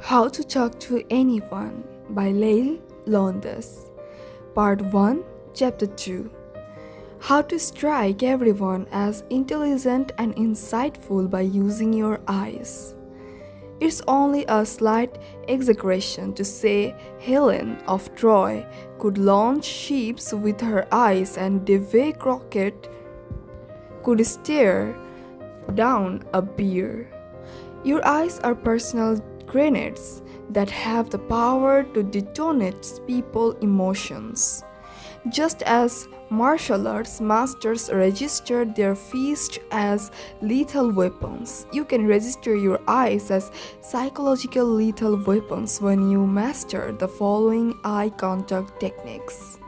How to Talk to Anyone by Leil Lowndes. Part 1, Chapter 2. How to strike everyone as intelligent and insightful by using your eyes. It's only a slight exaggeration to say Helen of Troy could launch ships with her eyes and Davy Crockett could stare down a bear. Your eyes are personal grenades that have the power to detonate people's emotions. Just as martial arts masters register their fists as lethal weapons, you can register your eyes as psychological lethal weapons when you master the following eye contact techniques.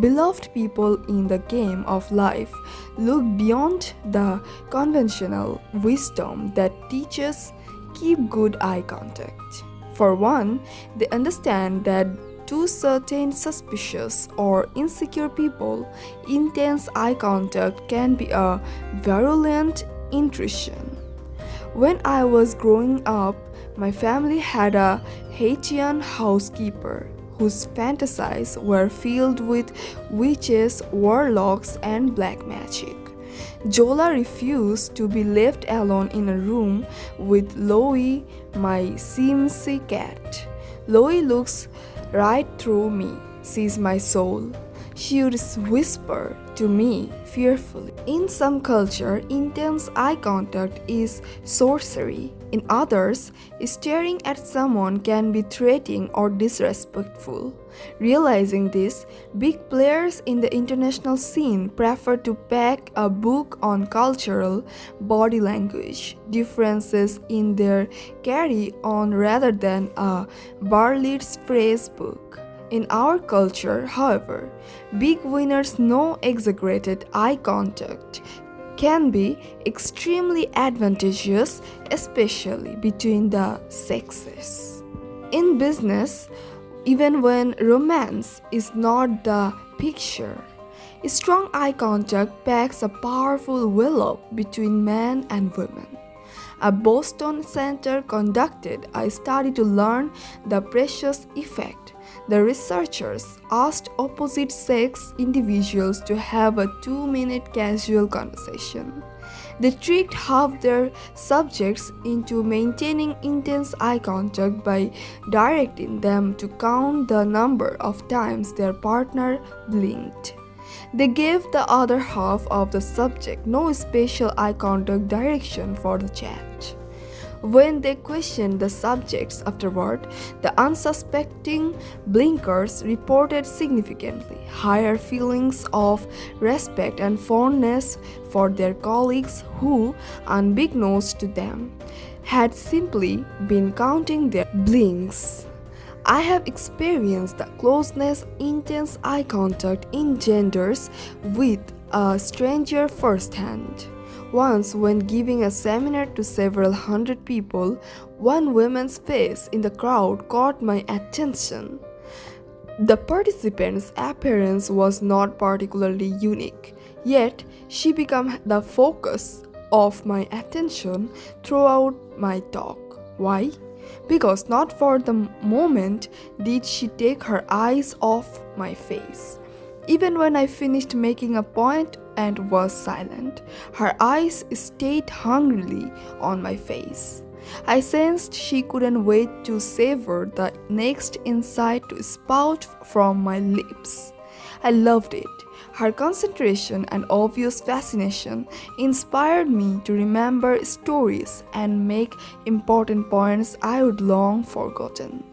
Beloved people in the game of life look beyond the conventional wisdom that teaches keep good eye contact. For one, they understand that to certain suspicious or insecure people, intense eye contact can be a virulent intrusion. When I was growing up, my family had a Haitian housekeeper whose fantasies were filled with witches, warlocks, and black magic. Jola refused to be left alone in a room with Louie, my Simsy cat. Louie looks right through me, sees my soul. She would whisper to me fearfully. In some culture, intense eye contact is sorcery. In others, staring at someone can be threatening or disrespectful. Realizing this, big players in the international scene prefer to pack a book on cultural body language differences in their carry-on rather than a Bartlett's phrase book. In our culture, however, big winners know exaggerated eye contact can be extremely advantageous, especially between the sexes. In business, even when romance is not the picture, strong eye contact packs a powerful envelope between men and women. A Boston center conducted a study to learn the precious effect. The researchers asked opposite sex individuals to have a 2-minute casual conversation. They tricked half their subjects into maintaining intense eye contact by directing them to count the number of times their partner blinked. They gave the other half of the subject no special eye contact direction for the chat. When they questioned the subjects afterward, the unsuspecting blinkers reported significantly higher feelings of respect and fondness for their colleagues who, unbeknownst to them, had simply been counting their blinks. I have experienced the closeness intense eye contact engenders with a stranger firsthand. Once, when giving a seminar to several hundred people, one woman's face in the crowd caught my attention. The participant's appearance was not particularly unique, yet she became the focus of my attention throughout my talk. Why? Because not for the moment did she take her eyes off my face. Even when I finished making a point and was silent, her eyes stayed hungrily on my face. I sensed she couldn't wait to savor the next insight to spout from my lips. I loved it. Her concentration and obvious fascination inspired me to remember stories and make important points I would long forgotten.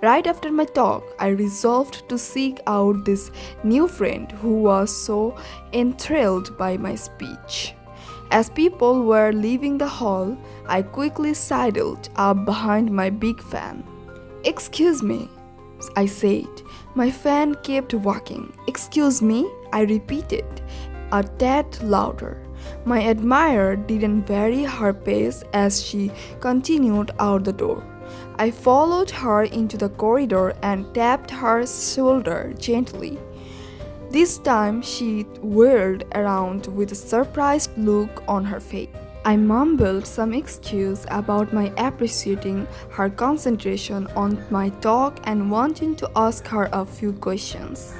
Right after my talk, I resolved to seek out this new friend who was so enthralled by my speech. As people were leaving the hall, I quickly sidled up behind my big fan. "Excuse me," I said. My fan kept walking. "Excuse me," I repeated, a tad louder. My admirer didn't vary her pace as she continued out the door. I followed her into the corridor and tapped her shoulder gently. This time she whirled around with a surprised look on her face. I mumbled some excuse about my appreciating her concentration on my talk and wanting to ask her a few questions.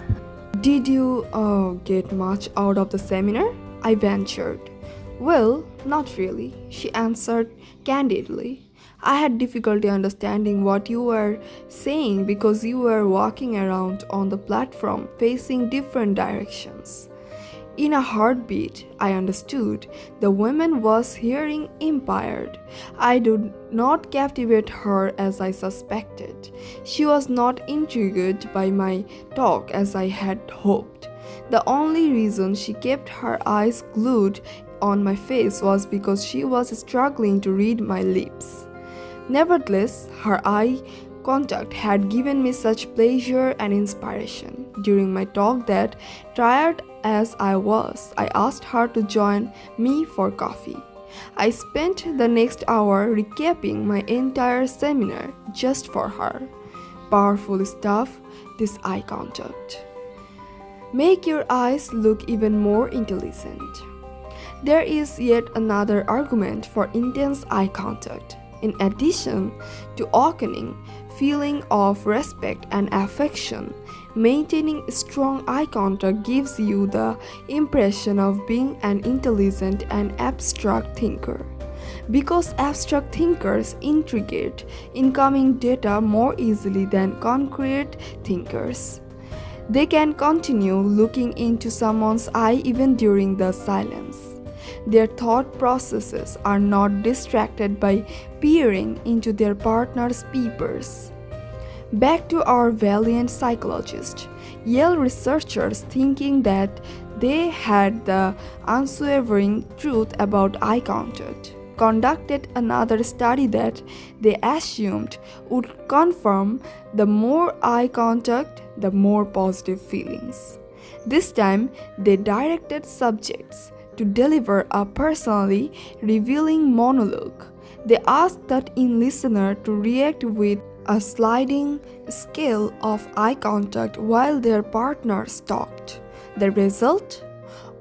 Did you get much out of the seminar? I ventured. Well, not really, she answered candidly. I had difficulty understanding what you were saying because you were walking around on the platform facing different directions. In a heartbeat, I understood. The woman was hearing impaired. I did not captivate her as I suspected. She was not intrigued by my talk as I had hoped. The only reason she kept her eyes glued on my face was because she was struggling to read my lips. Nevertheless, her eye contact had given me such pleasure and inspiration during my talk that, tired as I was, I asked her to join me for coffee. I spent the next hour recapping my entire seminar just for her. Powerful stuff, this eye contact. Make your eyes look even more intelligent. There is yet another argument for intense eye contact. In addition to awakening feeling of respect and affection, maintaining strong eye contact gives you the impression of being an intelligent and abstract thinker. Because abstract thinkers integrate incoming data more easily than concrete thinkers, they can continue looking into someone's eye even during the silence. Their thought processes are not distracted by peering into their partner's peepers. Back to our valiant psychologist, Yale researchers thinking that they had the unswerving truth about eye contact, conducted another study that they assumed would confirm the more eye contact, the more positive feelings. This time, they directed subjects to deliver a personally revealing monologue. They asked the listener to react with a sliding scale of eye contact while their partners talked. The result?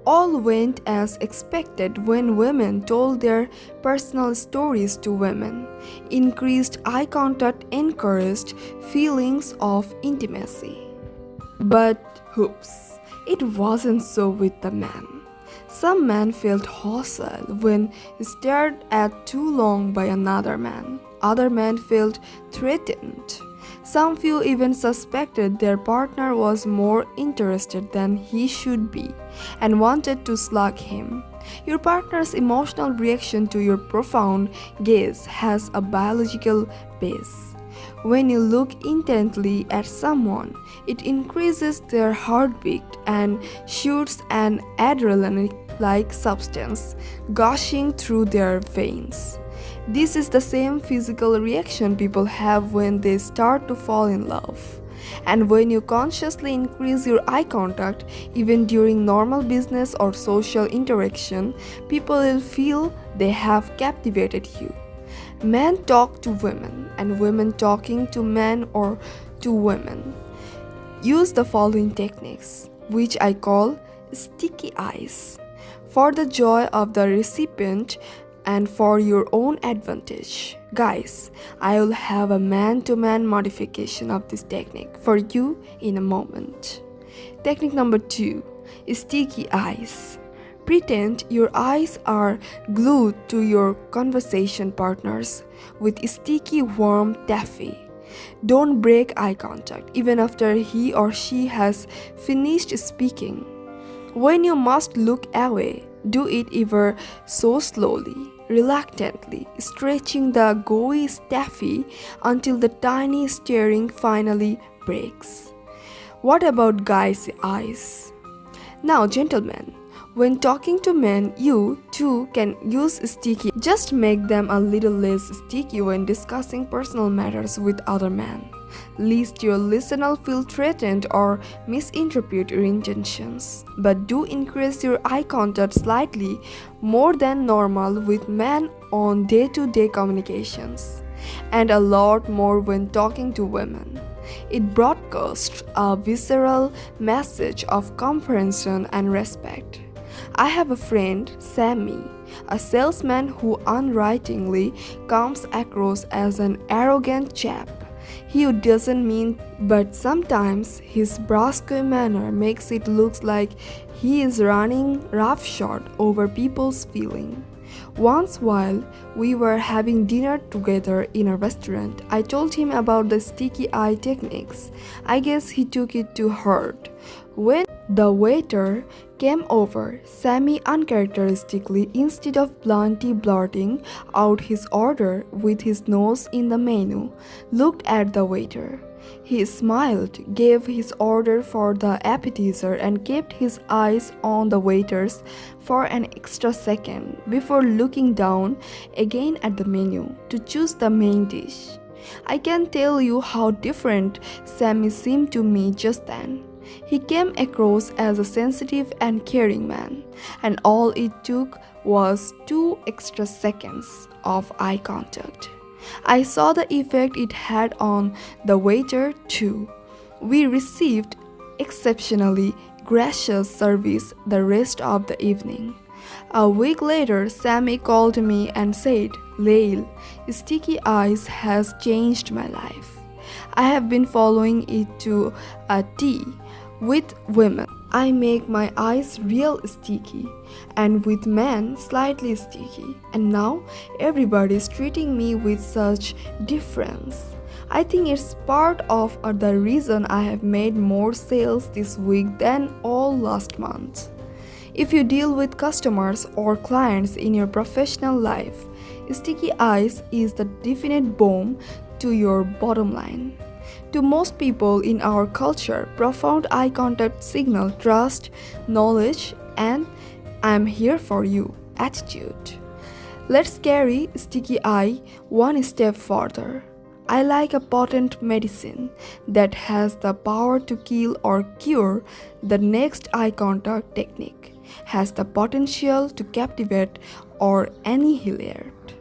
All went as expected when women told their personal stories to women. Increased eye contact encouraged feelings of intimacy. But oops, it wasn't so with the men. Some men felt hostile when stared at too long by another man. Other men felt threatened. Some few even suspected their partner was more interested than he should be and wanted to slug him. Your partner's emotional reaction to your profound gaze has a biological base. When you look intently at someone, it increases their heartbeat and shoots an adrenaline-like substance gushing through their veins. This is the same physical reaction people have when they start to fall in love. And when you consciously increase your eye contact, even during normal business or social interaction, people will feel they have captivated you. Men talk to women, and women talking to men or to women use the following techniques, which I call sticky eyes, for the joy of the recipient and for your own advantage. Guys, I will have a man-to-man modification of this technique for you in a moment. Technique number 2, sticky eyes. Pretend your eyes are glued to your conversation partners with sticky warm taffy. Don't break eye contact even after he or she has finished speaking. When you must look away, do it ever so slowly, reluctantly, stretching the gooey taffy until the tiny staring finally breaks. What about guys' eyes? Now, gentlemen, when talking to men, you too can use sticky. Just make them a little less sticky when discussing personal matters with other men, lest your listener feel threatened or misinterpret your intentions. But do increase your eye contact slightly more than normal with men on day-to-day communications, and a lot more when talking to women. It broadcasts a visceral message of comprehension and respect. I have a friend, Sammy. a salesman who unwittingly comes across as an arrogant chap. He doesn't mean, but sometimes his brusque manner makes it look like he is running roughshod over people's feelings. Once, while we were having dinner together in a restaurant, I told him about the sticky eye techniques. I guess he took it to heart. When the waiter came over, Sammy uncharacteristically, instead of bluntly blurting out his order with his nose in the menu, looked at the waiter. He smiled, gave his order for the appetizer, and kept his eyes on the waiters for an extra second before looking down again at the menu to choose the main dish. I can't tell you how different Sammy seemed to me just then. He came across as a sensitive and caring man, and all it took was 2 extra seconds of eye contact. I saw the effect it had on the waiter too. We received exceptionally gracious service the rest of the evening. A week later, Sammy called me and said, "Leil, sticky eyes has changed my life. I have been following it to a T. With women, I make my eyes real sticky, and with men, slightly sticky. And now, everybody's treating me with such difference. I think it's part of the reason I have made more sales this week than all last month." If you deal with customers or clients in your professional life, sticky eyes is the definite bomb to your bottom line. To most people in our culture, profound eye contact signals trust, knowledge, and "I'm here for you" attitude. Let's carry sticky eye one step further. I like a potent medicine that has the power to kill or cure. The next eye contact technique has the potential to captivate or annihilate.